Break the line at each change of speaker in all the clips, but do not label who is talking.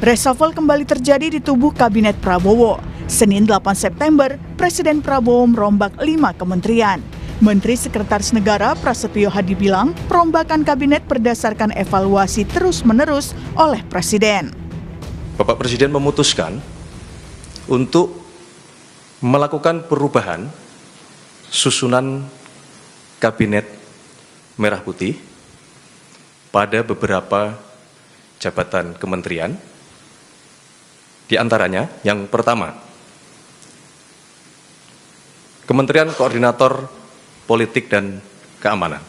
Reshuffle kembali terjadi di tubuh Kabinet Prabowo. Senin 8 September, Presiden Prabowo merombak 5 kementerian. Menteri Sekretaris Negara Prasetyo Hadi bilang perombakan kabinet berdasarkan evaluasi terus-menerus oleh Presiden.
Bapak Presiden memutuskan untuk melakukan perubahan susunan Kabinet Merah Putih pada beberapa jabatan kementerian. Di antaranya, yang pertama, Kementerian Koordinator Politik dan Keamanan.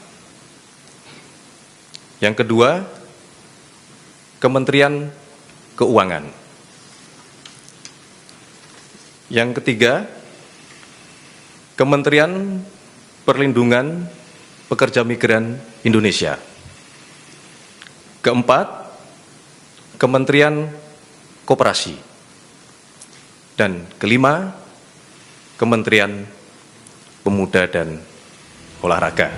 Yang kedua, Kementerian Keuangan. Yang ketiga, Kementerian Perlindungan Pekerja Migran Indonesia. Keempat, Kementerian Koperasi. Dan kelima, Kementerian Pemuda dan Olahraga.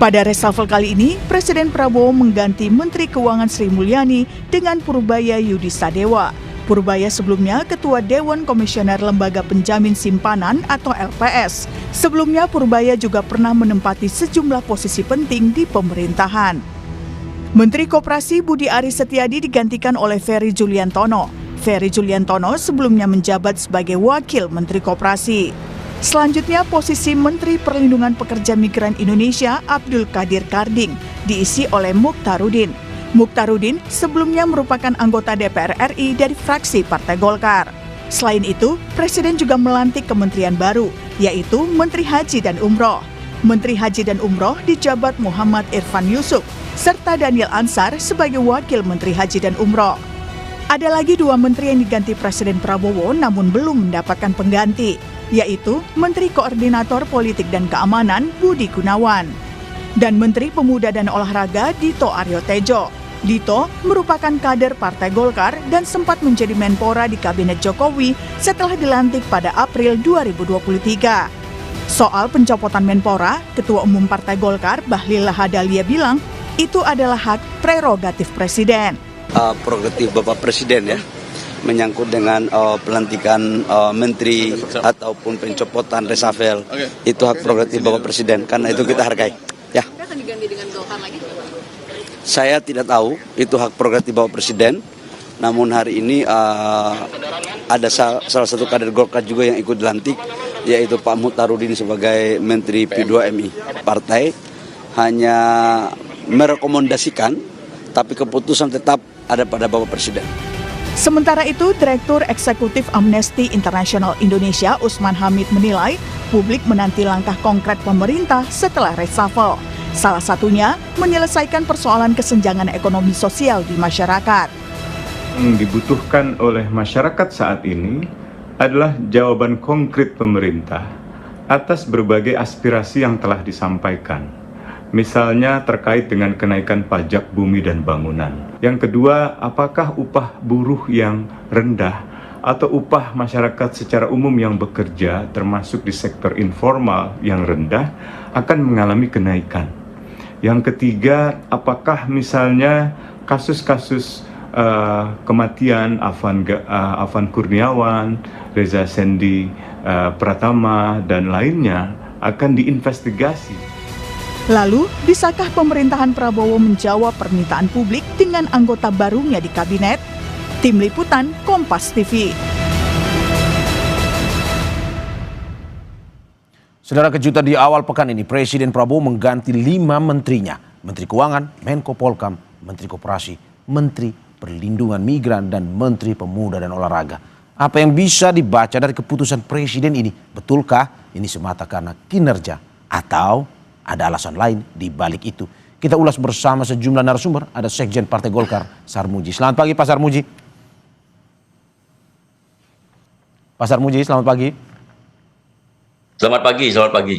Pada reshuffle kali ini, Presiden Prabowo mengganti Menteri Keuangan Sri Mulyani dengan Purbaya Yudi Sadewa. Purbaya sebelumnya Ketua Dewan Komisioner Lembaga Penjamin Simpanan atau LPS. Sebelumnya Purbaya juga pernah menempati sejumlah posisi penting di pemerintahan. Menteri Koperasi Budi Aris Setiadi digantikan oleh Ferry Juliantono. Ferry Juliantono sebelumnya menjabat sebagai Wakil Menteri Koperasi. Selanjutnya, posisi Menteri Perlindungan Pekerja Migran Indonesia Abdul Qadir Karding diisi oleh Mukhtarudin. Mukhtarudin sebelumnya merupakan anggota DPR RI dari fraksi Partai Golkar. Selain itu, Presiden juga melantik kementerian baru, yaitu Menteri Haji dan Umroh. Menteri Haji dan Umroh dijabat Muhammad Irfan Yusuf, serta Daniel Ansar sebagai Wakil Menteri Haji dan Umroh. Ada lagi 2 menteri yang diganti Presiden Prabowo namun belum mendapatkan pengganti, yaitu Menteri Koordinator Politik dan Keamanan Budi Gunawan dan Menteri Pemuda dan Olahraga Dito Aryo Tejo. Dito merupakan kader Partai Golkar dan sempat menjadi Menpora di Kabinet Jokowi setelah dilantik pada April 2023. Soal pencopotan Menpora, Ketua Umum Partai Golkar Bahlil Lahadalia bilang itu adalah hak prerogatif Presiden.
Prerogatif Bapak Presiden ya, menyangkut dengan pelantikan menteri ataupun pencopotan reshuffle, itu hak prerogatif Bapak Presiden, karena itu kita hargai. Ya.
Akan diganti dengan Golkar lagi?
Saya tidak tahu itu hak prerogatif Bapak Presiden, namun hari ini ada salah satu kader Golkar juga yang ikut dilantik, yaitu Pak Mukhtarudin sebagai Menteri P2MI. Partai hanya merekomendasikan, tapi keputusan tetap ada pada Bapak Presiden.
Sementara itu, Direktur Eksekutif Amnesty International Indonesia Usman Hamid menilai publik menanti langkah konkret pemerintah setelah reshuffle. Salah satunya menyelesaikan persoalan kesenjangan ekonomi sosial di masyarakat.
Yang dibutuhkan oleh masyarakat saat ini adalah jawaban konkret pemerintah atas berbagai aspirasi yang telah disampaikan. Misalnya terkait dengan kenaikan pajak bumi dan bangunan. Yang kedua, apakah upah buruh yang rendah atau upah masyarakat secara umum yang bekerja termasuk di sektor informal yang rendah akan mengalami kenaikan. Yang ketiga, apakah misalnya kasus-kasus kematian Afan Kurniawan, Reza Sendi Pratama dan lainnya akan diinvestigasi.
Lalu, bisakah pemerintahan Prabowo menjawab permintaan publik dengan anggota barunya di kabinet? Tim Liputan Kompas TV.
Saudara, kejutan di awal pekan ini, Presiden Prabowo mengganti 5 menterinya. Menteri Keuangan, Menko Polkam, Menteri Koperasi, Menteri Perlindungan Migran, dan Menteri Pemuda dan Olahraga. Apa yang bisa dibaca dari keputusan Presiden ini? Betulkah ini semata karena kinerja atau ada alasan lain di balik itu? Kita ulas bersama sejumlah narasumber. Ada Sekjen Partai Golkar, Sarmuji. Selamat pagi, Pak Sarmuji. Pak Sarmuji, selamat pagi.
Selamat pagi.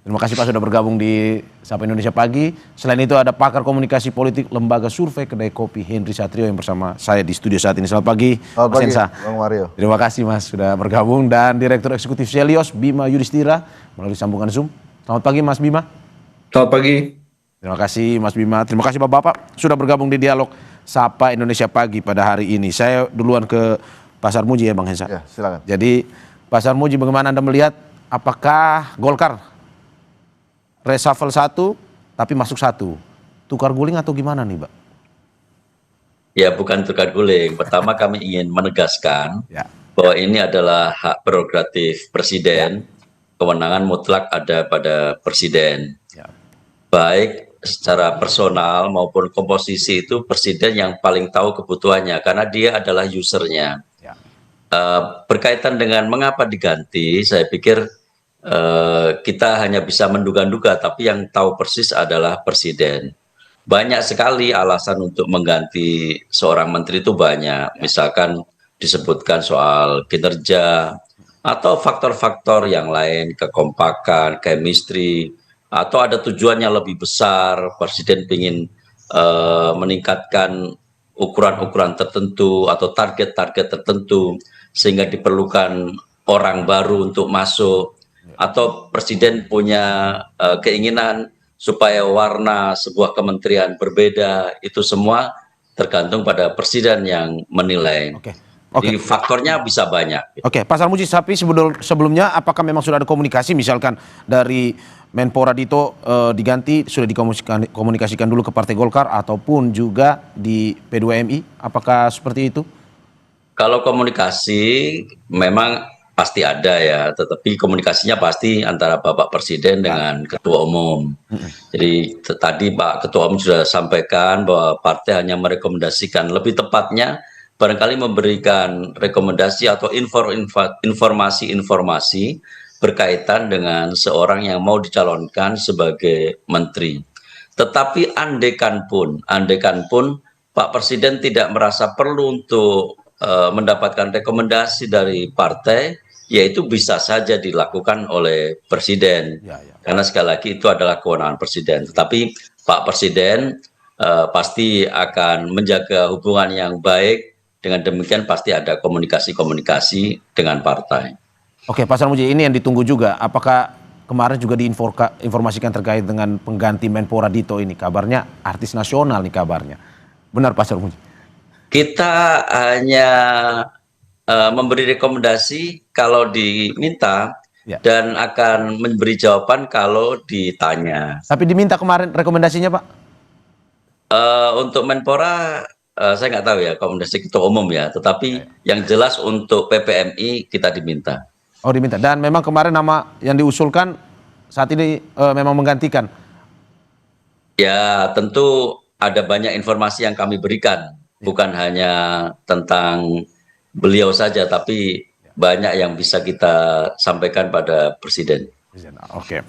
Terima kasih Pak sudah bergabung di Sapa Indonesia Pagi. Selain itu ada pakar komunikasi politik Lembaga Survei Kedai Kopi Henry Satrio yang bersama saya di studio saat ini. Selamat pagi, Mas Hensa.
Bang Mario.
Terima kasih Mas sudah bergabung. Dan Direktur Eksekutif Selios Bima Yudhistira melalui sambungan Zoom. Selamat pagi Mas Bima.
Selamat pagi.
Terima kasih Mas Bima. Terima kasih Bapak-Bapak sudah bergabung di dialog Sapa Indonesia Pagi pada hari ini. Saya duluan ke Pak Sarmuji ya Bang Hensa.
Ya, silakan.
Jadi Pak Sarmuji, bagaimana Anda melihat apakah Golkar reshuffle 1 tapi masuk 1? Tukar guling atau gimana nih, Pak?
Ya, bukan tukar guling. Pertama kami ingin menegaskan
Ya.
bahwa ini adalah hak prerogatif Presiden. Kewenangan mutlak ada pada Presiden.
Ya.
Baik secara personal maupun komposisi itu Presiden yang paling tahu kebutuhannya karena dia adalah usernya.
Ya.
Berkaitan dengan mengapa diganti, saya pikir kita hanya bisa menduga-duga, tapi yang tahu persis adalah Presiden. Banyak sekali alasan untuk mengganti seorang menteri itu banyak. Misalkan disebutkan soal kinerja atau faktor-faktor yang lain, kekompakan, chemistry, atau ada tujuannya lebih besar. Presiden ingin meningkatkan ukuran-ukuran tertentu atau target-target tertentu sehingga diperlukan orang baru untuk masuk, atau Presiden punya keinginan supaya warna sebuah kementerian berbeda. Itu semua tergantung pada Presiden yang menilai. Jadi faktornya bisa banyak.
Oke, Pak Sarmuji, tapi sebelumnya apakah memang sudah ada komunikasi, misalkan dari Menpora Dito diganti, sudah dikomunikasikan dulu ke Partai Golkar ataupun juga di P2MI? Apakah seperti itu?
Kalau komunikasi memang pasti ada ya, tetapi komunikasinya pasti antara Bapak Presiden dengan Ketua Umum. Jadi tadi Pak Ketua Umum sudah sampaikan bahwa partai hanya merekomendasikan, lebih tepatnya barangkali memberikan rekomendasi atau informasi-informasi berkaitan dengan seorang yang mau dicalonkan sebagai menteri. Tetapi andekan pun Pak Presiden tidak merasa perlu untuk mendapatkan rekomendasi dari partai, yaitu bisa saja dilakukan oleh Presiden. Karena sekali lagi itu adalah kewenangan Presiden. Tetapi Pak Presiden pasti akan menjaga hubungan yang baik. Dengan demikian pasti ada komunikasi-komunikasi dengan partai.
Oke, Pak Sarmuji, ini yang ditunggu juga. Apakah kemarin juga diinformasikan terkait dengan pengganti Menpora Dito ini? Kabarnya artis nasional nih kabarnya. Benar Pak Sarmuji?
Kita hanya memberi rekomendasi kalau diminta dan akan memberi jawaban kalau ditanya.
Tapi diminta kemarin rekomendasinya Pak?
Untuk Menpora saya nggak tahu ya, rekomendasi Ketua Umum ya. Tetapi yang jelas untuk PPMI kita diminta.
Oh diminta. Dan memang kemarin nama yang diusulkan saat ini memang menggantikan?
Ya tentu ada banyak informasi yang kami berikan. Bukan hanya tentang beliau saja, tapi banyak yang bisa kita sampaikan pada Presiden.
Oke.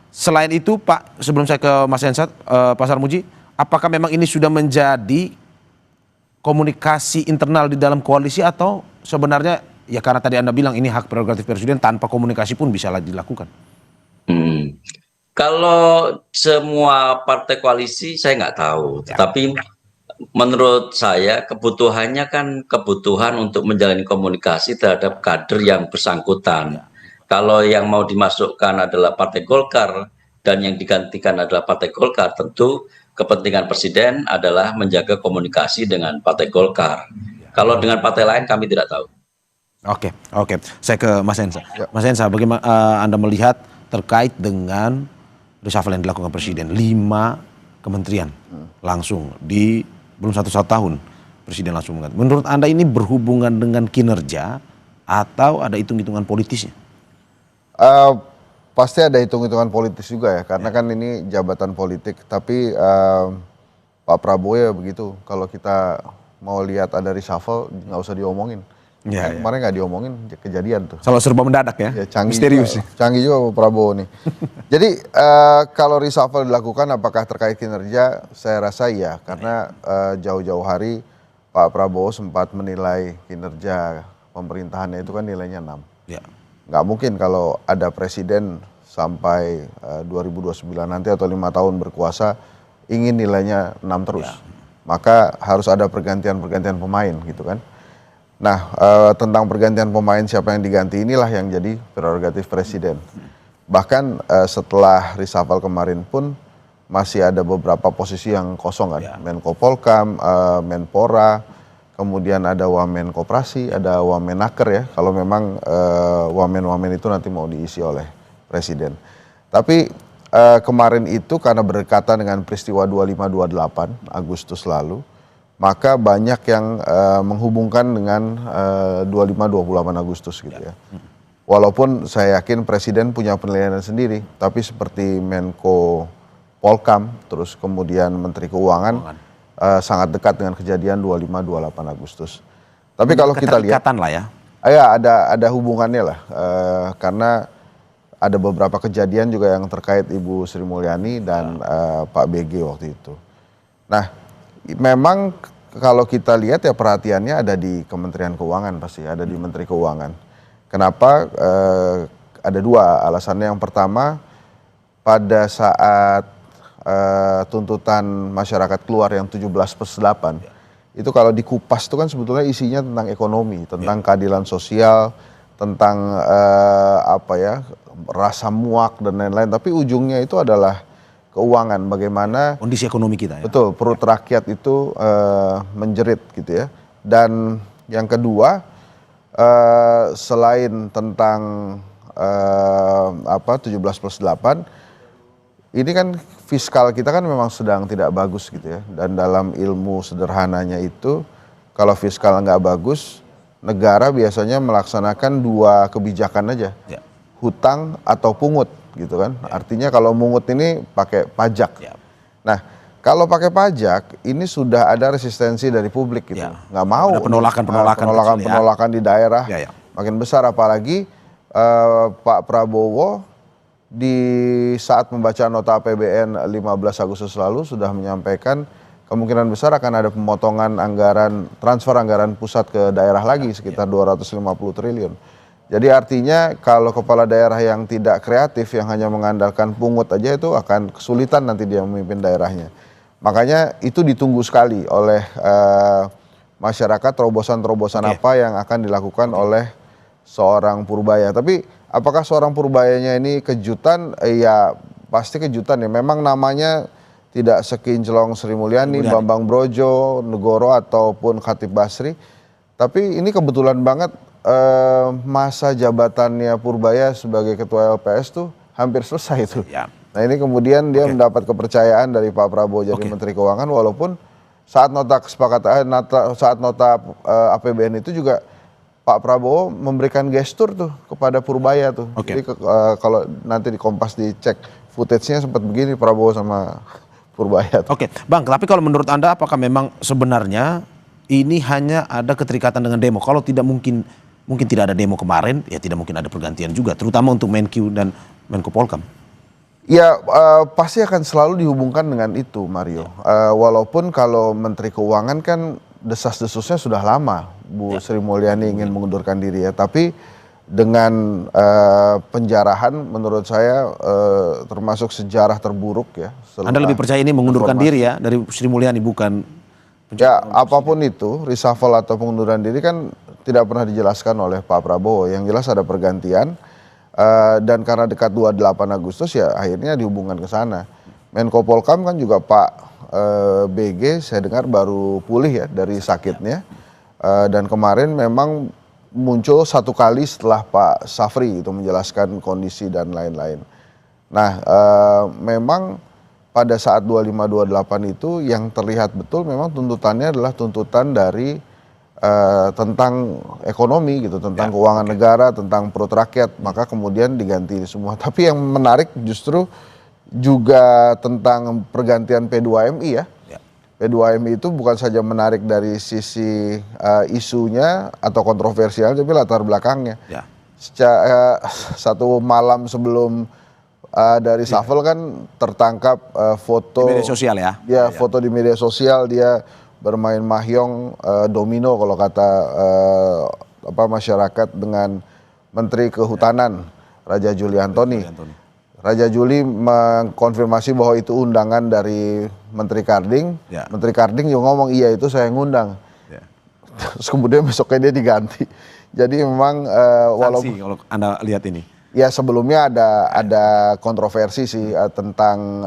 Selain itu Pak, sebelum saya ke Mas Hensat, Pak Sarmuji, apakah memang ini sudah menjadi komunikasi internal di dalam koalisi atau sebenarnya ya karena tadi Anda bilang ini hak prerogatif Presiden, tanpa komunikasi pun bisa dilakukan?
Kalau semua partai koalisi saya nggak tahu, tetapi menurut saya kebutuhannya kan kebutuhan untuk menjalani komunikasi terhadap kader yang bersangkutan. Kalau yang mau dimasukkan adalah Partai Golkar dan yang digantikan adalah Partai Golkar, tentu kepentingan Presiden adalah menjaga komunikasi dengan Partai Golkar. Kalau dengan partai lain kami tidak tahu.
Oke. Saya ke Mas Hensa. Mas Hensa, bagaimana Anda melihat terkait dengan reshuffle yang dilakukan Presiden? 5 kementerian langsung di belum 1 tahun Presiden langsung mengganti. Menurut Anda ini berhubungan dengan kinerja atau ada hitung-hitungan politisnya?
Pasti ada hitung-hitungan politis juga ya, karena kan ini jabatan politik. Tapi Pak Prabowo ya begitu, kalau kita mau lihat ada reshuffle nggak usah diomongin. Kemarin nggak diomongin, kejadian tuh.
Selalu serba mendadak ya,
canggih
misterius.
Juga, canggih juga Pak Prabowo nih. Jadi kalau reshuffle dilakukan apakah terkait kinerja? Saya rasa iya, karena jauh-jauh hari Pak Prabowo sempat menilai kinerja pemerintahannya itu kan nilainya 6. Nggak mungkin kalau ada presiden sampai 2029 nanti atau 5 tahun berkuasa ingin nilainya 6 terus. Maka harus ada pergantian-pergantian pemain gitu kan. Nah tentang pergantian pemain siapa yang diganti inilah yang jadi prerogatif presiden. Bahkan setelah reshuffle kemarin pun masih ada beberapa posisi yang kosong kan,
Ya.
Menko Polkam, Menpora, kemudian ada Wamen Koperasi, ada Wamenaker ya, kalau memang wamen-wamen itu nanti mau diisi oleh Presiden. Tapi kemarin itu karena berdekatan dengan peristiwa 25-28 Agustus lalu, maka banyak yang menghubungkan dengan 25-28 Agustus gitu ya. Walaupun saya yakin Presiden punya penilaian sendiri, tapi seperti Menko Polkam, terus kemudian Menteri Keuangan sangat dekat dengan kejadian 25-28 Agustus. Tapi kalau kita lihat,
Keterikatan lah ya.
ya ada hubungannya lah, karena ada beberapa kejadian juga yang terkait Ibu Sri Mulyani dan Pak BG waktu itu. Nah, memang kalau kita lihat ya perhatiannya ada di Kementerian Keuangan pasti, ada di Menteri Keuangan. Kenapa? Ada dua alasannya. Yang pertama, pada saat tuntutan masyarakat keluar yang 17+8, itu kalau dikupas itu kan sebetulnya isinya tentang ekonomi, tentang keadilan sosial, tentang rasa muak dan lain-lain. Tapi ujungnya itu adalah keuangan, bagaimana
Kondisi ekonomi kita ya.
betul perut rakyat itu menjerit gitu ya. Dan yang kedua, selain tentang 17+8, ini kan fiskal kita kan memang sedang tidak bagus gitu ya. Dan dalam ilmu sederhananya itu, kalau fiskal nggak bagus, negara biasanya melaksanakan dua kebijakan aja,
Ya.
hutang atau pungut gitu kan. Artinya kalau mungut ini pakai pajak.
Ya.
Nah, kalau pakai pajak ini sudah ada resistensi dari publik gitu,
Ya.
nggak mau.
Ada penolakan kecil ya.
Di daerah
Ya, ya.
makin besar, apalagi Pak Prabowo di saat membaca nota APBN 15 Agustus lalu sudah menyampaikan kemungkinan besar akan ada pemotongan anggaran, transfer anggaran pusat ke daerah lagi sekitar 250 triliun. Jadi artinya kalau kepala daerah yang tidak kreatif, yang hanya mengandalkan pungut aja, itu akan kesulitan nanti dia memimpin daerahnya. Makanya itu ditunggu sekali oleh masyarakat, terobosan-terobosan apa yang akan dilakukan oleh seorang Purbaya. Tapi apakah seorang Purbayanya ini kejutan? Ya pasti kejutan ya. Memang namanya tidak sekinclong Sri Mulyani, Bambang Brojo, Negoro ataupun Khatib Basri. Tapi ini kebetulan banget masa jabatannya Purbaya sebagai ketua LPS tuh hampir selesai tuh.
Ya.
Nah ini kemudian dia mendapat kepercayaan dari Pak Prabowo jadi Menteri Keuangan, walaupun saat nota kesepakatan, saat nota APBN itu juga Pak Prabowo memberikan gestur tuh kepada Purbaya tuh.
Oke.
Jadi kalau nanti di Kompas dicek footage-nya sempat begini Prabowo sama Purbaya tuh.
Oke, Bang, tapi kalau menurut Anda apakah memang sebenarnya ini hanya ada keterikatan dengan demo? Kalau tidak mungkin tidak ada demo kemarin, ya tidak mungkin ada pergantian juga, terutama untuk Menkyu dan Menko Polkam.
Ya pasti akan selalu dihubungkan dengan itu, Mario. Walaupun kalau Menteri Keuangan kan desas-desusnya sudah lama, Bu Sri Mulyani ingin mengundurkan diri ya. Tapi dengan penjarahan menurut saya termasuk sejarah terburuk ya.
Anda lebih percaya ini mengundurkan diri ya dari Sri Mulyani, bukan?
Ya apapun itu, reshuffle atau pengunduran diri kan tidak pernah dijelaskan oleh Pak Prabowo. Yang jelas ada pergantian. Dan karena dekat 28 Agustus ya akhirnya dihubungkan ke sana. Menko Polkam kan juga Pak BG saya dengar baru pulih ya dari sakitnya. Dan kemarin memang muncul satu kali setelah Pak Safri itu menjelaskan kondisi dan lain-lain. Nah memang pada saat 25-28 itu yang terlihat betul memang tuntutannya adalah tuntutan dari tentang ekonomi gitu, tentang keuangan negara, tentang perut rakyat, maka kemudian diganti semua. Tapi yang menarik justru juga tentang pergantian P2MI ya. P2MI itu bukan saja menarik dari sisi isunya atau kontroversial, tapi latar belakangnya.
Ya.
Satu malam sebelum dari Shuffle kan tertangkap foto
Di media sosial ya.
Ya, foto di media sosial dia bermain mahjong domino kalau kata masyarakat dengan Menteri Kehutanan Raja Juli Antoni. Raja Juli mengkonfirmasi bahwa itu undangan dari Menteri Karding.
Ya.
Menteri Karding juga ngomong iya itu saya ngundang.
Ya.
Terus kemudian besoknya dia diganti. Jadi memang walaupun
Sanksi kalau Anda lihat ini.
Ya sebelumnya ada kontroversi sih tentang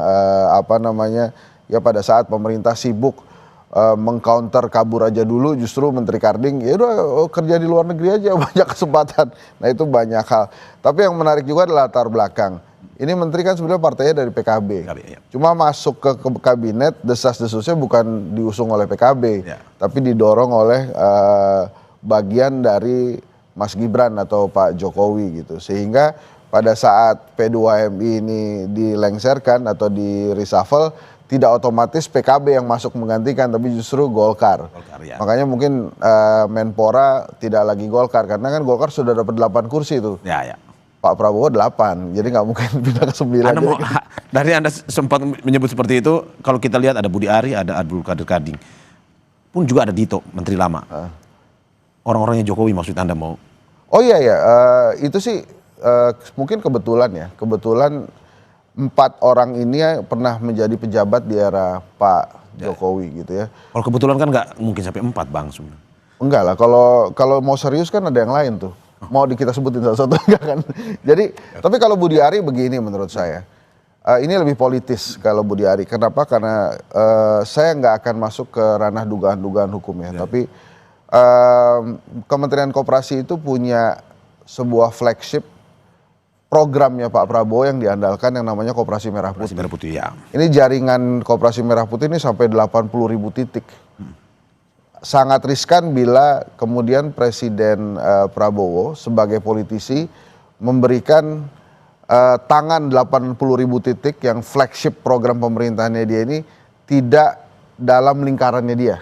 apa namanya, ya pada saat pemerintah sibuk mengcounter kabur aja dulu, justru Menteri Karding ya udah kerja di luar negeri aja banyak kesempatan. Nah itu banyak hal. Tapi yang menarik juga adalah latar belakang. Ini menteri kan sebenarnya partainya dari PKB.
Ya.
Cuma masuk ke kabinet desas-desusnya bukan diusung oleh PKB,
Ya.
tapi didorong oleh bagian dari Mas Gibran atau Pak Jokowi gitu. Sehingga pada saat P2MI ini dilengserkan atau di reshuffle, tidak otomatis PKB yang masuk menggantikan, tapi justru Golkar.
Ya.
Makanya mungkin Menpora tidak lagi Golkar, karena kan Golkar sudah dapat 8 kursi tuh.
Ya.
Pak Prabowo 8, jadi nggak mungkin pindah ke 9.
Dari Anda sempat menyebut seperti itu, kalau kita lihat ada Budi Ari, ada Abdul Qadir Karding, pun juga ada Dito, menteri lama. Orang-orangnya Jokowi maksud Anda mau?
Oh iya ya, itu sih mungkin kebetulan ya. Kebetulan 4 orang ini pernah menjadi pejabat di era Pak Jokowi gitu ya.
Kalau kebetulan kan nggak mungkin sampai 4 Bang sebenarnya.
Enggak lah, kalau mau serius kan ada yang lain tuh. Mau kita sebutin satu-satu enggak kan. Jadi, tapi kalau Budi Ari begini menurut saya. Ini lebih politis kalau Budi Ari. Kenapa? Karena saya nggak akan masuk ke ranah dugaan-dugaan hukum ya. Tapi Kementerian Koperasi itu punya sebuah flagship programnya Pak Prabowo yang diandalkan yang namanya Koperasi Merah Putih.
Merah Putih ya.
Ini jaringan Koperasi Merah Putih ini sampai 80.000 titik. Sangat riskan bila kemudian Presiden Prabowo sebagai politisi memberikan tangan 80.000 titik yang flagship program pemerintahannya dia ini tidak dalam lingkarannya dia.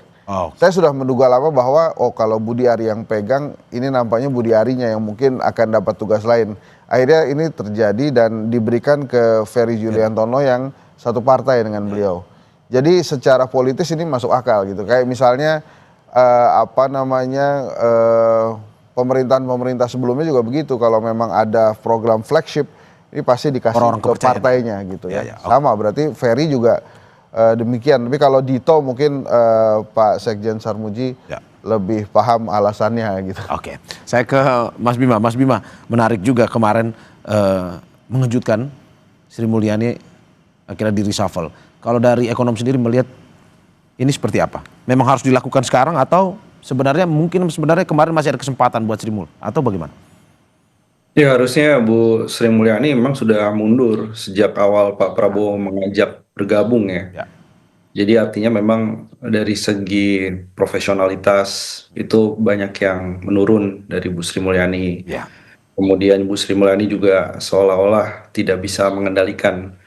Saya sudah menduga lama bahwa kalau Budi Ari yang pegang, ini nampaknya Budi Arinya yang mungkin akan dapat tugas lain. Akhirnya ini terjadi dan diberikan ke Ferry Juliantono yang satu partai dengan beliau. Jadi secara politis ini masuk akal gitu. Kayak misalnya pemerintahan sebelumnya juga begitu. Kalau memang ada program flagship, ini pasti dikasih orang ke partainya gitu ya. Sama berarti Ferry juga demikian. Tapi kalau Dito mungkin Pak Sekjen Sarmuji lebih paham alasannya gitu.
Oke, saya ke Mas Bima. Mas Bima, menarik juga kemarin mengejutkan Sri Mulyani akhirnya di reshuffle. Kalau dari ekonom sendiri melihat ini seperti apa? Memang harus dilakukan sekarang atau sebenarnya kemarin masih ada kesempatan buat Sri Mulyani atau bagaimana?
Ya harusnya Bu Sri Mulyani memang sudah mundur sejak awal Pak Prabowo mengajak bergabung ya. Jadi artinya memang dari segi profesionalitas itu banyak yang menurun dari Bu Sri Mulyani. Kemudian Bu Sri Mulyani juga seolah-olah tidak bisa mengendalikan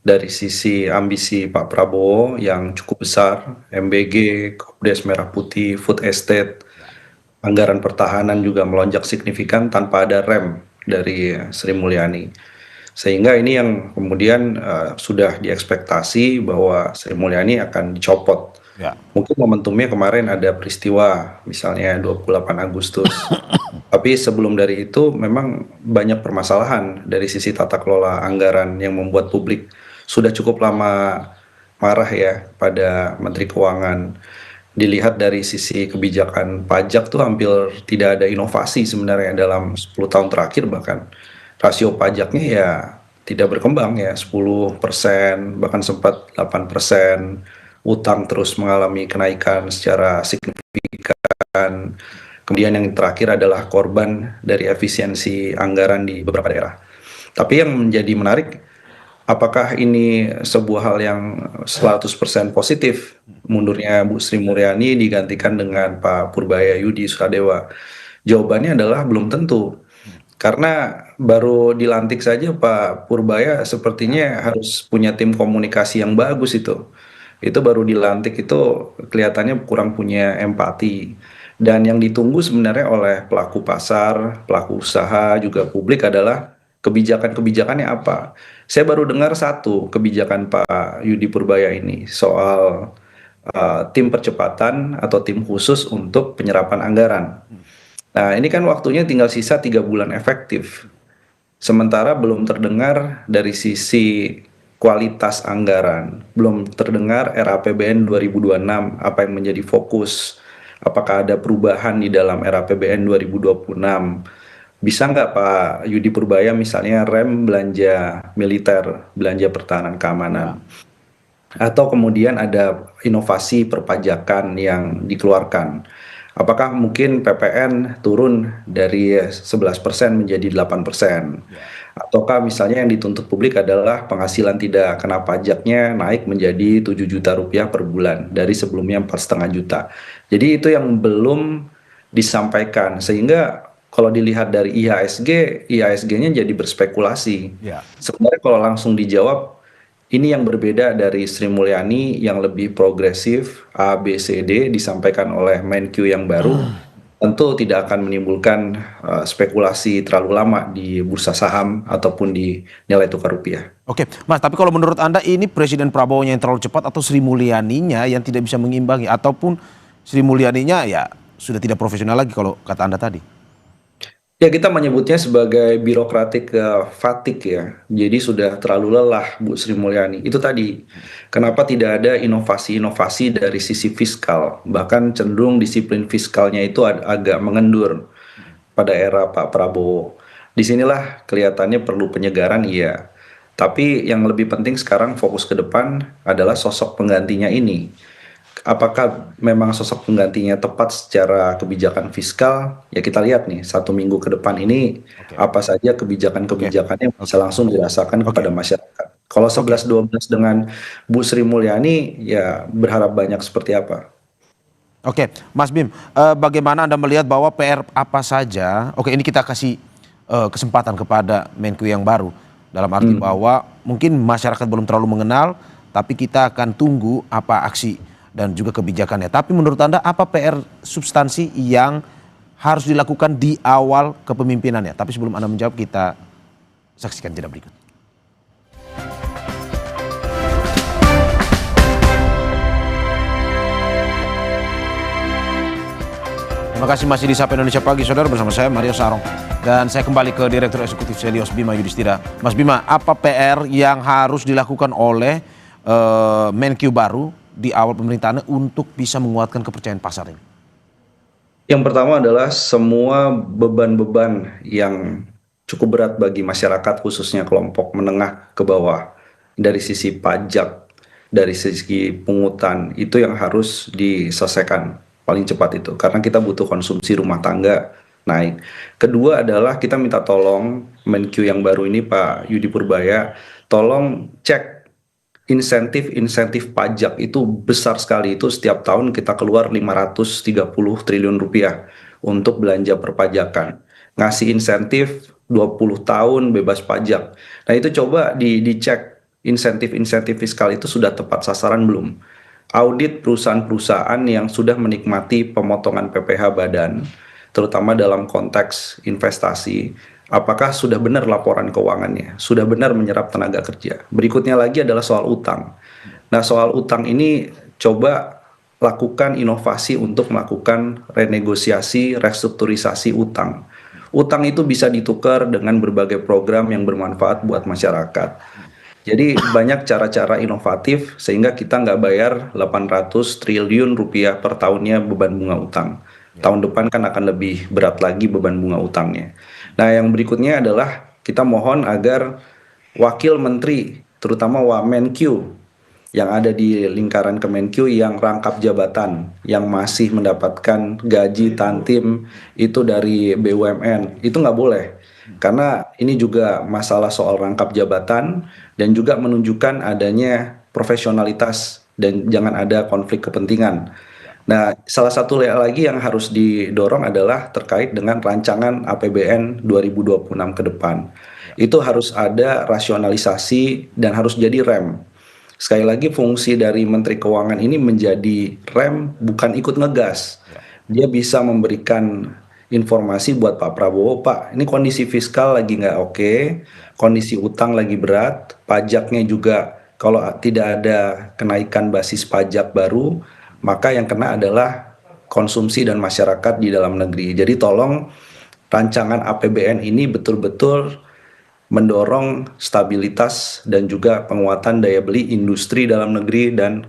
dari sisi ambisi Pak Prabowo yang cukup besar, MBG, Kopdes Merah Putih, Food Estate, anggaran pertahanan juga melonjak signifikan tanpa ada rem dari Sri Mulyani. Sehingga ini yang kemudian sudah diekspektasi bahwa Sri Mulyani akan dicopot. Mungkin momentumnya kemarin ada peristiwa misalnya 28 Agustus. Tapi sebelum dari itu memang banyak permasalahan dari sisi tata kelola anggaran yang membuat publik sudah cukup lama marah ya pada Menteri Keuangan. Dilihat dari sisi kebijakan pajak tuh hampir tidak ada inovasi sebenarnya dalam 10 tahun terakhir, bahkan rasio pajaknya ya tidak berkembang ya 10%, bahkan sempat 8%, utang terus mengalami kenaikan secara signifikan. Kemudian yang terakhir adalah korban dari efisiensi anggaran di beberapa daerah. Tapi yang menjadi menarik, apakah ini sebuah hal yang 100% positif mundurnya Bu Sri Mulyani digantikan dengan Pak Purbaya Yudi Susadewa? Jawabannya adalah belum tentu. Karena baru dilantik saja Pak Purbaya sepertinya harus punya tim komunikasi yang bagus itu. Itu baru dilantik itu kelihatannya kurang punya empati. Dan yang ditunggu sebenarnya oleh pelaku pasar, pelaku usaha, juga publik adalah kebijakan-kebijakannya apa. Saya baru dengar satu kebijakan Pak Yudi Purbaya ini soal tim percepatan atau tim khusus untuk penyerapan anggaran. Nah ini kan waktunya tinggal sisa 3 bulan efektif. Sementara belum terdengar dari sisi kualitas anggaran, belum terdengar RAPBN 2026 apa yang menjadi fokus. Apakah ada perubahan di dalam RAPBN 2026? bisa nggak Pak Yudi Purbaya misalnya rem belanja militer, belanja pertahanan keamanan, atau kemudian ada inovasi perpajakan yang dikeluarkan. Apakah mungkin PPN turun dari 11% menjadi 8%? Ataukah misalnya yang dituntut publik adalah penghasilan tidak kena pajaknya naik menjadi 7 juta rupiah per bulan dari sebelumnya 4,5 juta. Jadi itu yang belum disampaikan, sehingga kalau dilihat dari IHSG-nya jadi berspekulasi. Sebenarnya kalau langsung dijawab, ini yang berbeda dari Sri Mulyani yang lebih progresif, A, B, C, D disampaikan oleh Menkyu yang baru, tentu tidak akan menimbulkan spekulasi terlalu lama di bursa saham ataupun di nilai tukar rupiah.
Oke, Mas, tapi kalau menurut Anda ini Presiden Prabowo-nya yang terlalu cepat atau Sri Mulyaninya yang tidak bisa mengimbangi, ataupun Sri Mulyaninya ya sudah tidak profesional lagi kalau kata Anda tadi?
Ya, kita menyebutnya sebagai birokratik fatigue ya. Jadi sudah terlalu lelah Bu Sri Mulyani. Itu tadi, kenapa tidak ada inovasi-inovasi dari sisi fiskal. Bahkan cenderung disiplin fiskalnya itu agak mengendur pada era Pak Prabowo. Disinilah kelihatannya perlu penyegaran, iya. Tapi yang lebih penting sekarang fokus ke depan adalah sosok penggantinya ini. Apakah memang sosok penggantinya tepat secara kebijakan fiskal? Ya kita lihat nih, 1 minggu ke depan ini apa saja kebijakan-kebijakan yang bisa langsung dirasakan kepada masyarakat. Kalau 11-12 dengan Bu Sri Mulyani, ya berharap banyak seperti apa?
Oke, Mas Bim, bagaimana Anda melihat bahwa PR apa saja? Oke, ini kita kasih kesempatan kepada Menkyu yang baru, dalam arti bahwa mungkin masyarakat belum terlalu mengenal, tapi kita akan tunggu apa aksi dan juga kebijakannya. Tapi menurut Anda apa PR substansi yang harus dilakukan di awal kepemimpinannya? Tapi sebelum Anda menjawab, kita saksikan jeda berikut. Terima kasih masih di Sapa Indonesia Pagi, saudara, bersama saya Mario Sarong. Dan saya kembali ke Direktur Eksekutif Selyos Bima Yudhistira. Mas Bima, apa PR yang harus dilakukan oleh Menkyu baru di awal pemerintahannya untuk bisa menguatkan kepercayaan pasar ini?
Yang pertama adalah semua beban-beban yang cukup berat bagi masyarakat, khususnya kelompok menengah ke bawah, dari sisi pajak, dari sisi pungutan, itu yang harus diselesaikan paling cepat itu, karena kita butuh konsumsi rumah tangga naik. Kedua adalah kita minta tolong Menkyu yang baru ini, Pak Yudi Purbaya, tolong cek insentif pajak itu besar sekali. Itu setiap tahun kita keluar 530 triliun rupiah untuk belanja perpajakan. Ngasih insentif 20 tahun bebas pajak. Nah itu coba dicek insentif fiskal itu sudah tepat sasaran belum. Audit perusahaan-perusahaan yang sudah menikmati pemotongan PPh badan, terutama dalam konteks investasi, apakah sudah benar laporan keuangannya, sudah benar menyerap tenaga kerja. Berikutnya lagi adalah soal utang. Nah soal utang ini coba lakukan inovasi untuk melakukan renegosiasi, restrukturisasi utang. Utang itu bisa ditukar dengan berbagai program yang bermanfaat buat masyarakat. Jadi banyak cara-cara inovatif sehingga kita nggak bayar 800 triliun rupiah per tahunnya beban bunga utang. Tahun depan kan akan lebih berat lagi beban bunga utangnya. Nah yang berikutnya adalah kita mohon agar wakil menteri, terutama Wamenkyu yang ada di lingkaran Kemenkyu yang rangkap jabatan, yang masih mendapatkan gaji tantim itu dari BUMN, itu nggak boleh. Karena ini juga masalah soal rangkap jabatan dan juga menunjukkan adanya profesionalitas dan jangan ada konflik kepentingan. Nah, salah satu lagi yang harus didorong adalah terkait dengan rancangan APBN 2026 ke depan. Itu harus ada rasionalisasi dan harus jadi rem. Sekali lagi fungsi dari Menteri Keuangan ini menjadi rem, bukan ikut ngegas. Dia bisa memberikan informasi buat Pak Prabowo, Pak, ini kondisi fiskal lagi nggak oke, kondisi utang lagi berat, pajaknya juga kalau tidak ada kenaikan basis pajak baru, maka yang kena adalah konsumsi dan masyarakat di dalam negeri. Jadi tolong rancangan APBN ini betul-betul mendorong stabilitas dan juga penguatan daya beli industri dalam negeri dan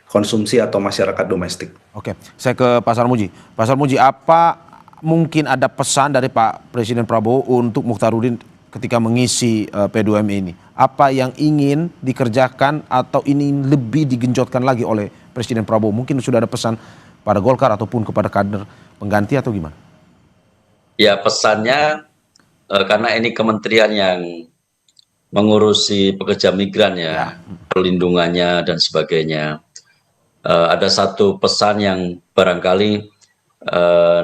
konsumsi atau masyarakat domestik.
Oke, saya ke Pak Sarmuji. Pak Sarmuji, apa mungkin ada pesan dari Pak Presiden Prabowo untuk Mukhtarudin ketika mengisi P2M ini? Apa yang ingin dikerjakan atau ini lebih digenjotkan lagi oleh Presiden Prabowo? Mungkin sudah ada pesan pada Golkar ataupun kepada kader pengganti atau gimana?
Ya, pesannya karena ini kementerian yang mengurusi pekerja migran ya, perlindungannya dan sebagainya. Ada satu pesan yang barangkali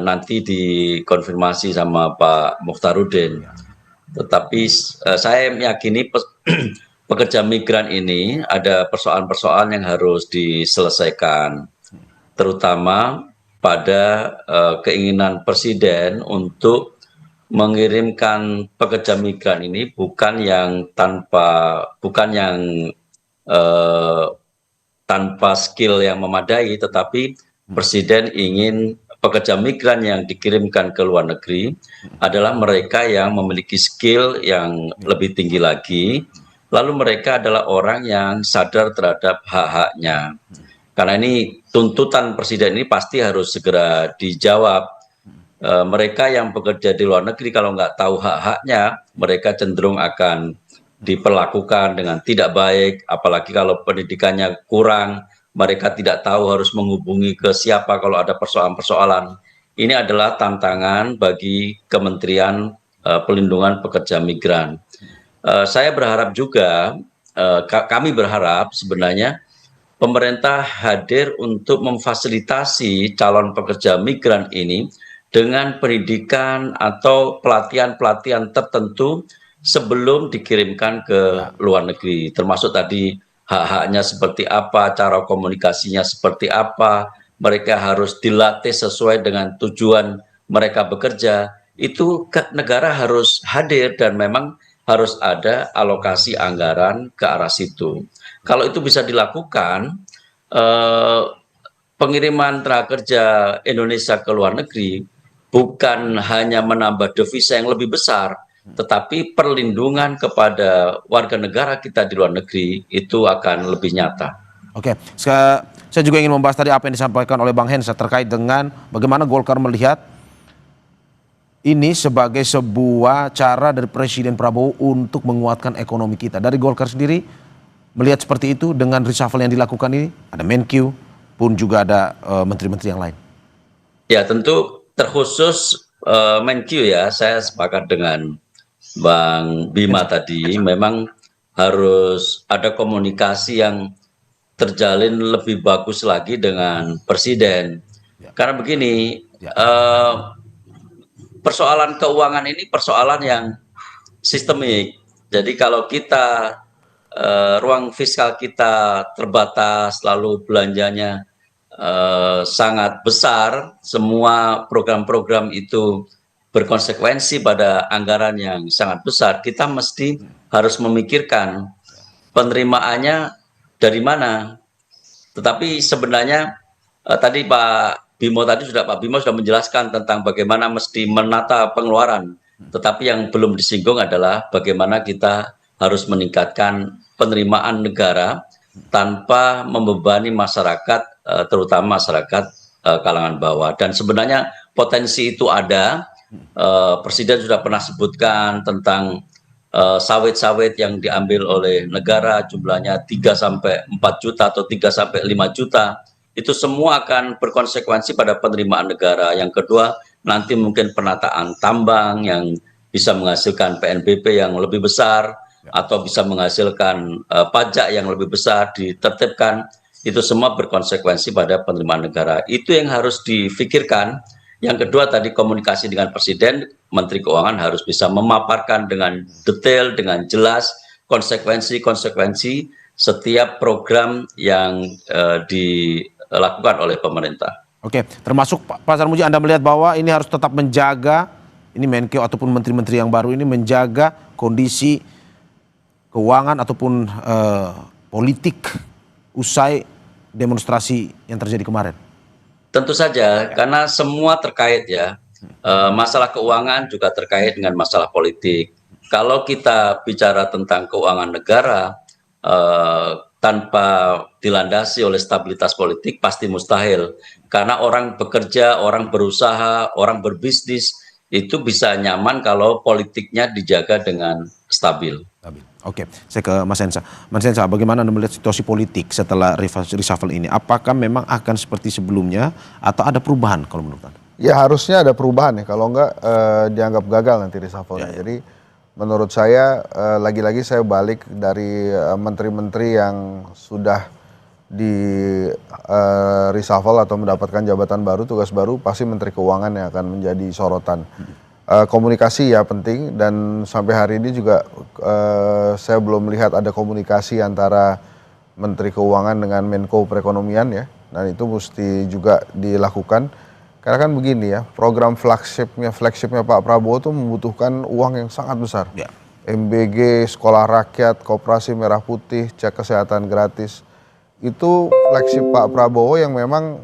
nanti dikonfirmasi sama Pak Mukhtarudin. Tetapi saya meyakini pekerja migran ini ada persoalan-persoalan yang harus diselesaikan, terutama pada keinginan Presiden untuk mengirimkan pekerja migran ini bukan yang tanpa skill yang memadai, tetapi Presiden ingin pekerja migran yang dikirimkan ke luar negeri adalah mereka yang memiliki skill yang lebih tinggi lagi, lalu mereka adalah orang yang sadar terhadap hak-haknya. Karena ini tuntutan Presiden ini pasti harus segera dijawab. Mereka yang bekerja di luar negeri kalau nggak tahu hak-haknya, mereka cenderung akan diperlakukan dengan tidak baik, apalagi kalau pendidikannya kurang, mereka tidak tahu harus menghubungi ke siapa kalau ada persoalan-persoalan. Ini adalah tantangan bagi Kementerian Pelindungan Pekerja Migran. Saya berharap juga, kami berharap sebenarnya pemerintah hadir untuk memfasilitasi calon pekerja migran ini dengan pendidikan atau pelatihan-pelatihan tertentu sebelum dikirimkan ke luar negeri, termasuk tadi hak-haknya seperti apa, cara komunikasinya seperti apa, mereka harus dilatih sesuai dengan tujuan mereka bekerja, itu negara harus hadir dan memang harus ada alokasi anggaran ke arah situ. Kalau itu bisa dilakukan, pengiriman tenaga kerja Indonesia ke luar negeri bukan hanya menambah devisa yang lebih besar, tetapi perlindungan kepada warga negara kita di luar negeri itu akan lebih nyata.
Oke, saya juga ingin membahas tadi apa yang disampaikan oleh Bang Hensa terkait dengan bagaimana Golkar melihat ini sebagai sebuah cara dari Presiden Prabowo untuk menguatkan ekonomi kita. Dari Golkar sendiri melihat seperti itu dengan reshuffle yang dilakukan ini, ada Menkyu pun juga ada menteri-menteri yang lain.
Ya, tentu terkhusus Menkyu ya, saya sepakat dengan Bang Bima tadi, memang harus ada komunikasi yang terjalin lebih bagus lagi dengan Presiden. Karena begini, persoalan keuangan ini persoalan yang sistemik. Jadi kalau kita ruang fiskal kita terbatas, lalu belanjanya sangat besar, semua program-program itu berkonsekuensi pada anggaran yang sangat besar, kita mesti harus memikirkan penerimaannya dari mana. Tetapi sebenarnya tadi Pak Bimo sudah menjelaskan tentang bagaimana mesti menata pengeluaran. Tetapi yang belum disinggung adalah bagaimana kita harus meningkatkan penerimaan negara tanpa membebani masyarakat, terutama masyarakat kalangan bawah. Dan sebenarnya potensi itu ada. Presiden sudah pernah sebutkan tentang sawit-sawit yang diambil oleh negara jumlahnya 3-4 juta atau 3-5 juta. Itu semua akan berkonsekuensi pada penerimaan negara. Yang kedua, nanti mungkin penataan tambang yang bisa menghasilkan PNBP yang lebih besar atau bisa menghasilkan pajak yang lebih besar ditertibkan. Itu semua berkonsekuensi pada penerimaan negara. Itu yang harus difikirkan. Yang kedua tadi komunikasi dengan Presiden, Menteri Keuangan harus bisa memaparkan dengan detail, dengan jelas konsekuensi-konsekuensi setiap program yang dilakukan oleh pemerintah.
Oke, termasuk Pak Sarmuji, Anda melihat bahwa ini harus tetap menjaga, ini Menkeu ataupun menteri-menteri yang baru ini menjaga kondisi keuangan ataupun politik usai demonstrasi yang terjadi kemarin.
Tentu saja, karena semua terkait ya. Masalah keuangan juga terkait dengan masalah politik. Kalau kita bicara tentang keuangan negara, tanpa dilandasi oleh stabilitas politik pasti mustahil. Karena orang bekerja, orang berusaha, orang berbisnis itu bisa nyaman kalau politiknya dijaga dengan stabil.
Oke, saya ke Mas Hensa. Mas Hensa, bagaimana Anda melihat situasi politik setelah reshuffle ini? Apakah memang akan seperti sebelumnya atau ada perubahan kalau menurut Anda?
Ya harusnya ada perubahan ya, kalau enggak dianggap gagal nanti reshuffle-nya. Jadi menurut saya lagi-lagi saya balik dari menteri-menteri yang sudah di reshuffle atau mendapatkan jabatan baru, tugas baru, pasti Menteri Keuangan yang akan menjadi sorotan. Komunikasi ya penting, dan sampai hari ini juga saya belum melihat ada komunikasi antara Menteri Keuangan dengan Menko Perekonomian ya, dan itu mesti juga dilakukan. Karena kan begini ya, program flagshipnya Pak Prabowo itu membutuhkan uang yang sangat besar.
Ya.
MBG, Sekolah Rakyat, Koperasi Merah Putih, cek kesehatan gratis. Itu flagship Pak Prabowo yang memang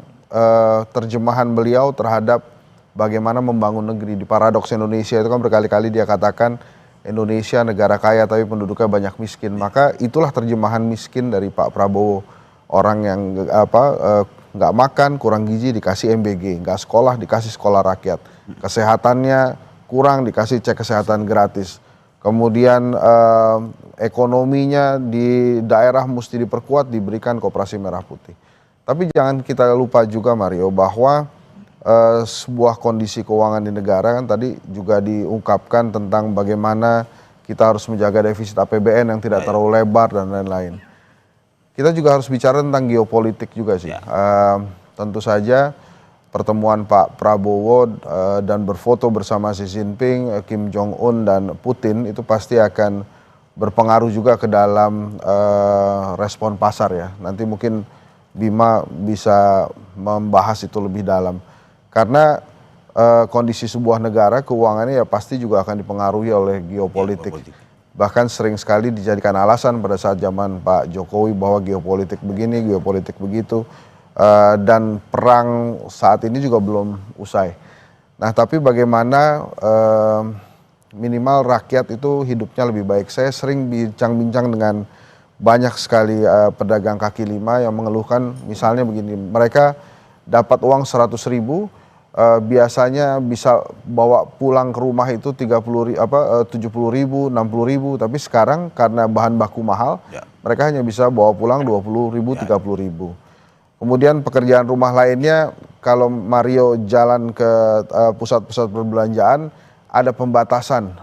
terjemahan beliau terhadap bagaimana membangun negeri. Di Paradoks Indonesia itu kan berkali-kali dia katakan Indonesia negara kaya tapi penduduknya banyak miskin. Maka itulah terjemahan miskin dari Pak Prabowo. Orang yang nggak makan, kurang gizi dikasih MBG, nggak sekolah dikasih sekolah rakyat, kesehatannya kurang dikasih cek kesehatan gratis. Kemudian ekonominya di daerah mesti diperkuat, diberikan Koperasi Merah Putih. Tapi jangan kita lupa juga Mario bahwa sebuah kondisi keuangan di negara kan tadi juga diungkapkan tentang bagaimana kita harus menjaga defisit APBN yang tidak terlalu lebar dan lain-lain. Kita juga harus bicara tentang geopolitik juga sih. Tentu saja pertemuan Pak Prabowo dan berfoto bersama Xi Jinping, Kim Jong Un dan Putin itu pasti akan berpengaruh juga ke dalam respon pasar ya. Nanti mungkin Bima bisa membahas itu lebih dalam. Karena kondisi sebuah negara keuangannya ya pasti juga akan dipengaruhi oleh geopolitik. Bahkan sering sekali dijadikan alasan pada saat zaman Pak Jokowi bahwa geopolitik begini, geopolitik begitu. Dan perang saat ini juga belum usai. Nah tapi bagaimana minimal rakyat itu hidupnya lebih baik. Saya sering bincang-bincang dengan banyak sekali pedagang kaki lima yang mengeluhkan misalnya begini, mereka dapat uang 100.000, biasanya bisa bawa pulang ke rumah itu 70.000, 60.000, tapi sekarang karena bahan baku mahal, mereka hanya bisa bawa pulang 20.000, 30.000. Kemudian pekerjaan rumah lainnya, kalau Mario jalan ke pusat-pusat perbelanjaan, ada pembatasan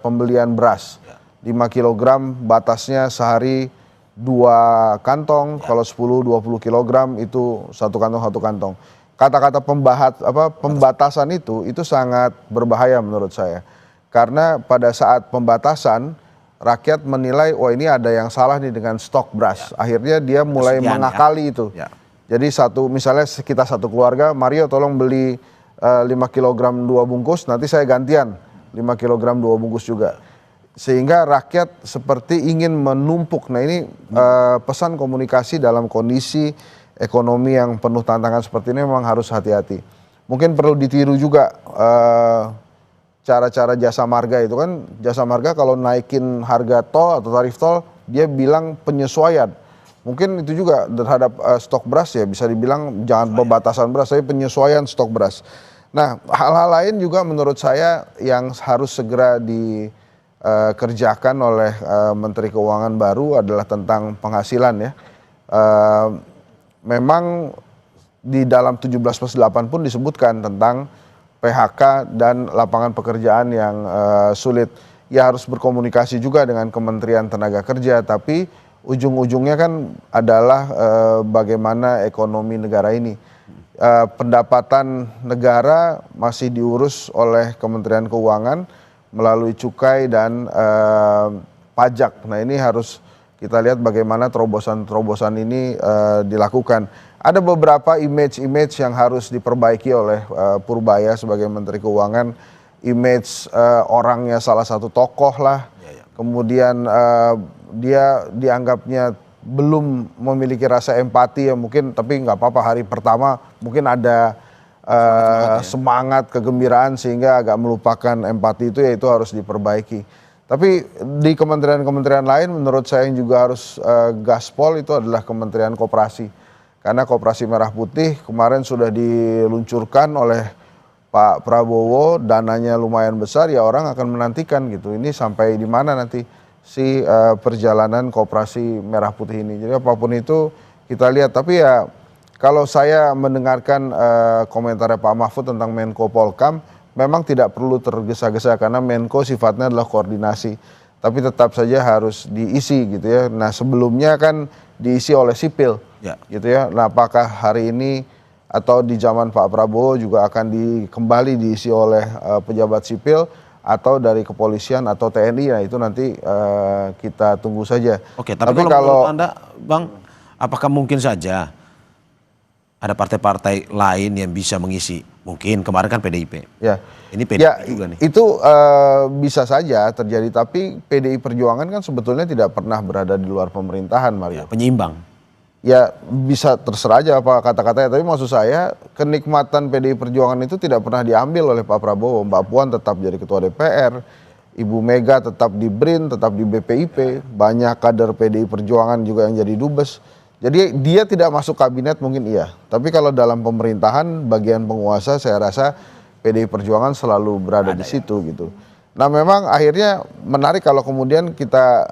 pembelian beras. 5 kg batasnya sehari 2 kantong, kalau 10-20 kg itu 1 kantong. Kata-kata pembatasan itu sangat berbahaya menurut saya. Karena pada saat pembatasan, rakyat menilai, wah ini ada yang salah nih dengan stok beras. Akhirnya dia mulai mengakali itu. Jadi misalnya kita satu keluarga, Mario tolong beli 5 kg 2 bungkus, nanti saya gantian 5 kg 2 bungkus juga. Sehingga rakyat seperti ingin menumpuk. Nah ini pesan komunikasi dalam kondisi ekonomi yang penuh tantangan seperti ini memang harus hati-hati. Mungkin perlu ditiru juga cara-cara jasa marga itu kan. Jasa marga kalau naikin harga tol atau tarif tol, dia bilang penyesuaian. Mungkin itu juga terhadap stok beras ya, bisa dibilang jangan pembatasan beras, tapi penyesuaian stok beras. Nah hal-hal lain juga menurut saya yang harus segera dikerjakan oleh Menteri Keuangan baru adalah tentang penghasilan ya. Memang di dalam 17+8 pun disebutkan tentang PHK dan lapangan pekerjaan yang sulit. Ya harus berkomunikasi juga dengan Kementerian Tenaga Kerja, tapi ujung-ujungnya kan adalah bagaimana ekonomi negara ini. Pendapatan negara masih diurus oleh Kementerian Keuangan melalui cukai dan pajak. Nah ini harus kita lihat bagaimana terobosan-terobosan ini dilakukan. Ada beberapa image yang harus diperbaiki oleh Purbaya sebagai Menteri Keuangan. Image orangnya salah satu tokoh lah. Kemudian dia dianggapnya belum memiliki rasa empati ya mungkin, tapi nggak apa-apa, hari pertama mungkin ada semangat, kegembiraan sehingga agak melupakan empati itu, ya itu harus diperbaiki. Tapi di kementerian-kementerian lain menurut saya yang juga harus gaspol itu adalah Kementerian Koperasi. Karena Koperasi Merah Putih kemarin sudah diluncurkan oleh Pak Prabowo, dananya lumayan besar, ya orang akan menantikan gitu. Ini sampai di mana nanti si perjalanan Koperasi Merah Putih ini. Jadi apapun itu kita lihat. Tapi ya kalau saya mendengarkan komentarnya Pak Mahfud tentang Menko Polkam, memang tidak perlu tergesa-gesa karena Menko sifatnya adalah koordinasi. Tapi tetap saja harus diisi gitu ya. Nah sebelumnya kan diisi oleh sipil gitu ya. Nah apakah hari ini atau di zaman Pak Prabowo juga akan kembali diisi oleh pejabat sipil atau dari kepolisian atau TNI, ya itu nanti kita tunggu saja.
Oke, tapi kalau menurut Anda, Bang, apakah mungkin saja ada partai-partai lain yang bisa mengisi? Mungkin kemarin kan PDIP.
Ya.
Ini PDIP juga nih.
Itu bisa saja terjadi, tapi PDI Perjuangan kan sebetulnya tidak pernah berada di luar pemerintahan, Mario.
Ya, penyeimbang.
Ya bisa terserah aja apa kata-katanya, tapi maksud saya kenikmatan PDI Perjuangan itu tidak pernah diambil oleh Pak Prabowo. Mbak Puan tetap jadi ketua DPR, Ibu Mega tetap di BRIN, tetap di BPIP, banyak kader PDI Perjuangan juga yang jadi dubes. Jadi dia tidak masuk kabinet mungkin iya, tapi kalau dalam pemerintahan bagian penguasa saya rasa PDI Perjuangan selalu berada di situ gitu. Nah memang akhirnya menarik kalau kemudian kita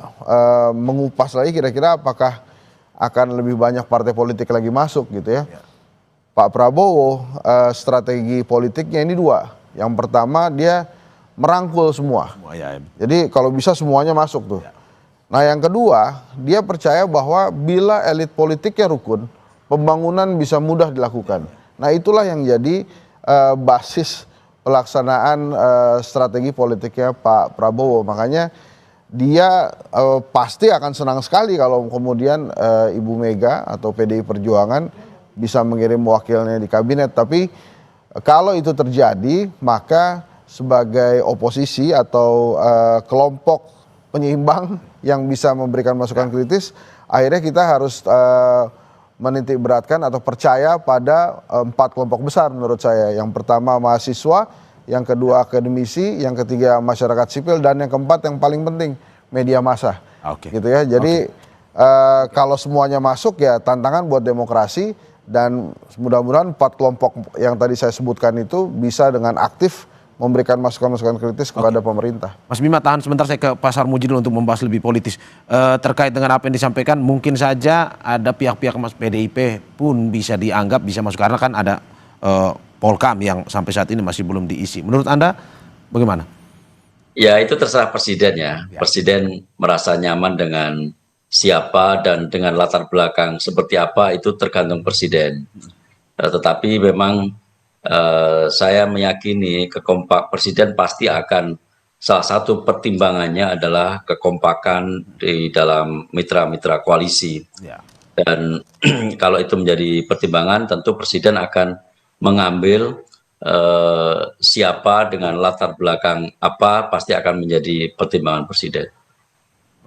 mengupas lagi kira-kira apakah akan lebih banyak partai politik lagi masuk gitu ya. Pak Prabowo strategi politiknya ini dua. Yang pertama dia merangkul semua. Jadi kalau bisa semuanya masuk tuh. Nah yang kedua, dia percaya bahwa bila elit politiknya rukun, pembangunan bisa mudah dilakukan. Nah itulah yang jadi basis pelaksanaan strategi politiknya Pak Prabowo. Makanya dia pasti akan senang sekali kalau kemudian Ibu Mega atau PDI Perjuangan bisa mengirim wakilnya di kabinet. Tapi kalau itu terjadi, maka sebagai oposisi atau kelompok penyeimbang yang bisa memberikan masukan kritis, akhirnya kita harus menitik beratkan atau percaya pada 4 kelompok besar menurut saya. Yang pertama mahasiswa, yang kedua akademisi, yang ketiga masyarakat sipil, dan yang keempat yang paling penting media massa. Gitu ya. Jadi kalau semuanya masuk ya tantangan buat demokrasi, dan mudah-mudahan 4 kelompok yang tadi saya sebutkan itu bisa dengan aktif memberikan masukan-masukan kritis kepada pemerintah.
Mas Bima tahan sebentar, saya ke Pak Sarmuji dulu untuk membahas lebih politis. Terkait dengan apa yang disampaikan, mungkin saja ada pihak-pihak Mas PDIP pun bisa dianggap bisa masuk karena kan ada Polkam yang sampai saat ini masih belum diisi. Menurut Anda bagaimana?
Ya itu terserah presiden ya. Presiden merasa nyaman dengan siapa dan dengan latar belakang seperti apa itu tergantung presiden. Tetapi memang saya meyakini presiden pasti akan salah satu pertimbangannya adalah kekompakan di dalam mitra-mitra koalisi. Dan kalau itu menjadi pertimbangan, tentu presiden akan mengambil siapa dengan latar belakang apa pasti akan menjadi pertimbangan presiden.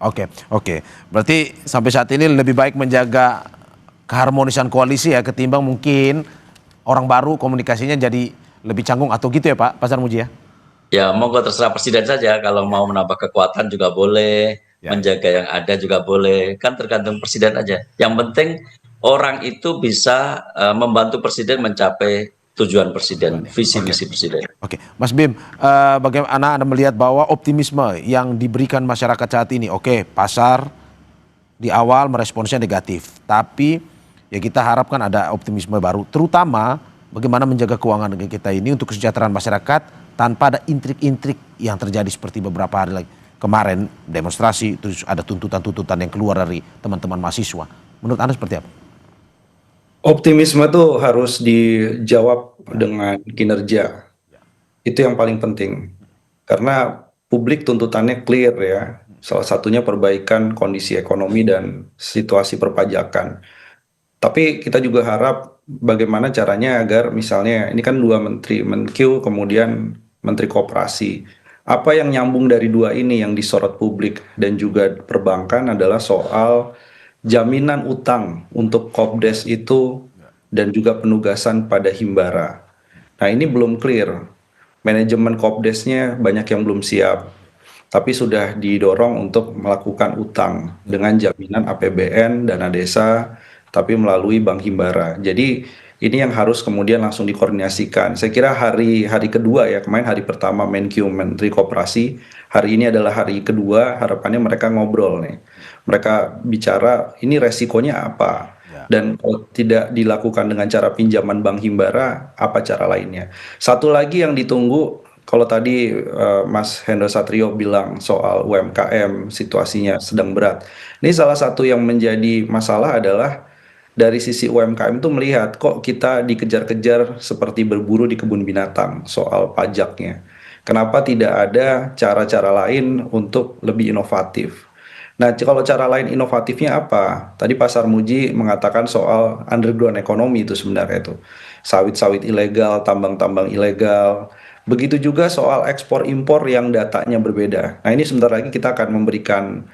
Oke. Berarti sampai saat ini lebih baik menjaga keharmonisan koalisi ya ketimbang mungkin orang baru komunikasinya jadi lebih canggung atau gitu ya Pak Sarmuji ya?
Ya monggo terserah presiden saja, kalau mau menambah kekuatan juga boleh, menjaga yang ada juga boleh, kan tergantung presiden aja. Yang penting orang itu bisa membantu presiden mencapai tujuan presiden, visi misi presiden.
Oke, Mas Bim, bagaimana Anda melihat bahwa optimisme yang diberikan masyarakat saat ini? Oke, pasar di awal meresponsnya negatif, tapi ya kita harapkan ada optimisme baru, terutama bagaimana menjaga keuangan negara kita ini untuk kesejahteraan masyarakat tanpa ada intrik-intrik yang terjadi seperti beberapa hari lagi kemarin demonstrasi, terus ada tuntutan-tuntutan yang keluar dari teman-teman mahasiswa. Menurut Anda seperti apa?
Optimisme itu harus dijawab dengan kinerja. Itu yang paling penting. Karena publik tuntutannya clear ya. Salah satunya perbaikan kondisi ekonomi dan situasi perpajakan. Tapi kita juga harap bagaimana caranya agar misalnya ini kan 2 menteri, Menkyu kemudian Menteri Koperasi. Apa yang nyambung dari 2 ini yang disorot publik dan juga perbankan adalah soal jaminan utang untuk Kopdes itu dan juga penugasan pada Himbara. Nah ini belum clear. Manajemen Kopdesnya banyak yang belum siap. tapi sudah didorong untuk melakukan utang dengan jaminan APBN, dana desa, tapi melalui Bank Himbara. Jadi ini yang harus kemudian langsung dikoordinasikan. Saya kira hari kedua ya, kemarin hari pertama Menkyu Menteri Koperasi, hari ini adalah hari kedua, harapannya mereka ngobrol nih. Mereka bicara ini resikonya apa, dan kalau tidak dilakukan dengan cara pinjaman Bank Himbara, apa cara lainnya. Satu lagi yang ditunggu, kalau tadi Mas Hendro Satrio bilang soal UMKM, situasinya sedang berat. Ini salah satu yang menjadi masalah adalah dari sisi UMKM itu melihat kok kita dikejar-kejar seperti berburu di kebun binatang soal pajaknya. Kenapa tidak ada cara-cara lain untuk lebih inovatif? Nah, kalau cara lain inovatifnya apa? Tadi Pak Sarmuji mengatakan soal underground ekonomi itu sebenarnya itu. Sawit-sawit ilegal, tambang-tambang ilegal. Begitu juga soal ekspor impor yang datanya berbeda. Nah, ini sebentar lagi kita akan memberikan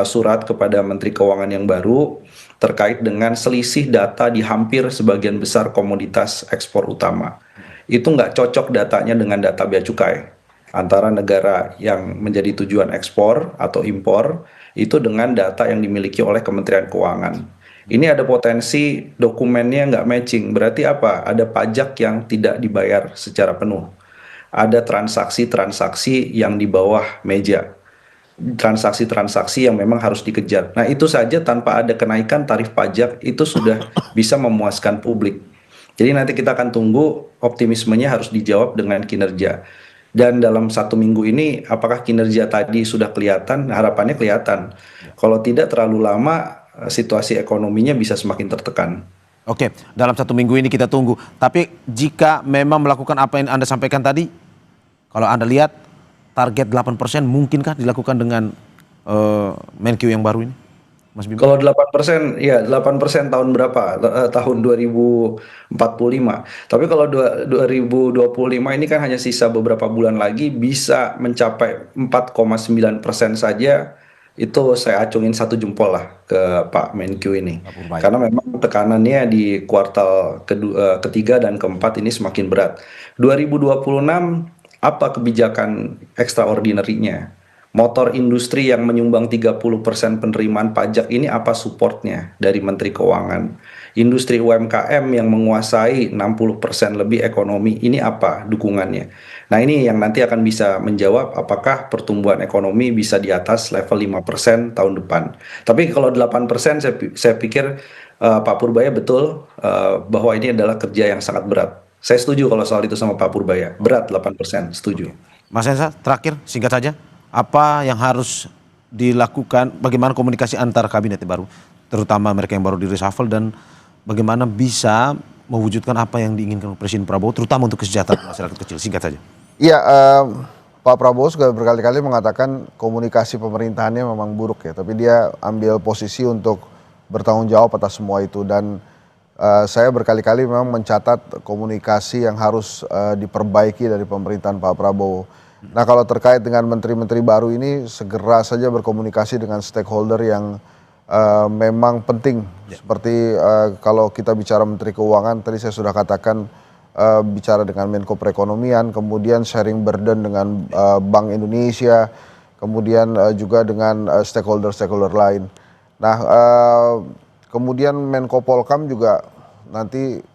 surat kepada Menteri Keuangan yang baru terkait dengan selisih data di hampir sebagian besar komoditas ekspor utama. Itu nggak cocok datanya dengan data bea cukai antara negara yang menjadi tujuan ekspor atau impor itu dengan data yang dimiliki oleh Kementerian Keuangan. Ini ada potensi dokumennya nggak matching. Berarti apa? Ada pajak yang tidak dibayar secara penuh. Ada transaksi-transaksi yang di bawah meja. Transaksi-transaksi yang memang harus dikejar. Nah, itu saja tanpa ada kenaikan tarif pajak itu sudah bisa memuaskan publik. Jadi nanti kita akan tunggu, optimismenya harus dijawab dengan kinerja. Dan dalam 1 minggu ini apakah kinerja tadi sudah kelihatan? Harapannya kelihatan. Kalau tidak terlalu lama, situasi ekonominya bisa semakin tertekan.
Oke, dalam 1 minggu ini kita tunggu. Tapi jika memang melakukan apa yang Anda sampaikan tadi, kalau Anda lihat target 8% mungkinkah dilakukan dengan Menkyu yang baru ini, Mas Bima?
Kalau 8%, ya 8% tahun berapa? Tahun 2045. Tapi kalau 2025 ini kan hanya sisa beberapa bulan lagi, bisa mencapai 4,9% saja. Itu saya acungin 1 jempol lah ke Pak Menkyu ini. Karena memang tekanannya di kuartal ketiga dan keempat ini semakin berat. 2026 apa kebijakan extraordinary-nya? Motor industri yang menyumbang 30% penerimaan pajak ini apa supportnya dari Menteri Keuangan? Industri UMKM yang menguasai 60% lebih ekonomi, ini apa dukungannya? Nah, ini yang nanti akan bisa menjawab apakah pertumbuhan ekonomi bisa di atas level 5% tahun depan. Tapi kalau 8% saya pikir Pak Purbaya betul bahwa ini adalah kerja yang sangat berat. Saya setuju kalau soal itu sama Pak Purbaya. Berat 8%, setuju.
Mas Hensa, terakhir singkat saja. Apa yang harus dilakukan, bagaimana komunikasi antar kabinet baru, terutama mereka yang baru di reshuffle, dan bagaimana bisa mewujudkan apa yang diinginkan Presiden Prabowo, terutama untuk kesejahteraan masyarakat kecil? Singkat saja.
Iya, Pak Prabowo sudah berkali-kali mengatakan komunikasi pemerintahannya memang buruk ya, tapi dia ambil posisi untuk bertanggung jawab atas semua itu, dan saya berkali-kali memang mencatat komunikasi yang harus diperbaiki dari pemerintahan Pak Prabowo. Nah, kalau terkait dengan menteri-menteri baru ini, segera saja berkomunikasi dengan stakeholder yang memang penting. Seperti kalau kita bicara Menteri Keuangan, tadi saya sudah katakan bicara dengan Menko Perekonomian, kemudian sharing burden dengan Bank Indonesia, kemudian juga dengan stakeholder-stakeholder lain. Nah, kemudian Menko Polkam juga nanti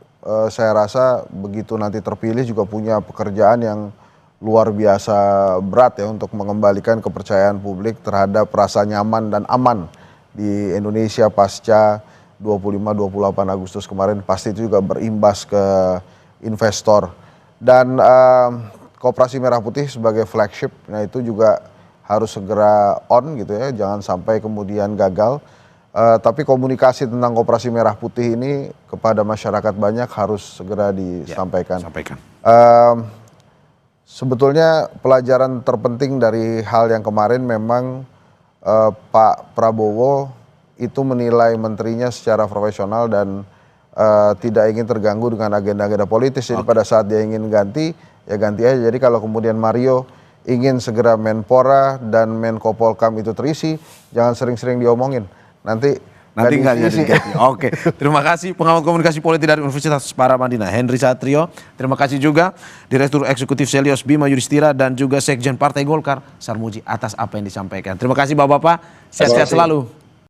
saya rasa begitu nanti terpilih juga punya pekerjaan yang luar biasa berat ya untuk mengembalikan kepercayaan publik terhadap rasa nyaman dan aman di Indonesia pasca 25-28 Agustus kemarin. Pasti itu juga berimbas ke investor. Dan Koperasi Merah Putih sebagai flagship, nah itu juga harus segera on gitu ya, jangan sampai kemudian gagal. Tapi komunikasi tentang Koperasi Merah Putih ini kepada masyarakat banyak harus segera disampaikan. Sebetulnya pelajaran terpenting dari hal yang kemarin memang Pak Prabowo itu menilai menterinya secara profesional dan tidak ingin terganggu dengan agenda-agenda politis. Jadi pada saat dia ingin ganti, ya ganti aja. Jadi kalau kemudian Mario ingin segera Menpora dan Menko Polkam itu terisi, jangan sering-sering diomongin. Nanti
Nanti nggak
diisi.
jadi ganti. Oke, terima kasih pengamat komunikasi politik dari Universitas Paramadina, Henry Satrio. Terima kasih juga Direktur Eksekutif Selios Bima Yudhistira dan juga Sekjen Partai Golkar, Sarmuji, atas apa yang disampaikan. Terima kasih Bapak-Bapak, sehat-sehat selalu.